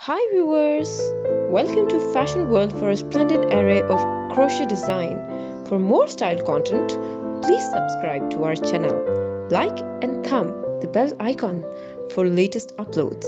Hi viewers! Welcome to Fashion World for a splendid array of crochet design. For more style content, please subscribe to our channel. Like and thumb the bell icon for latest uploads.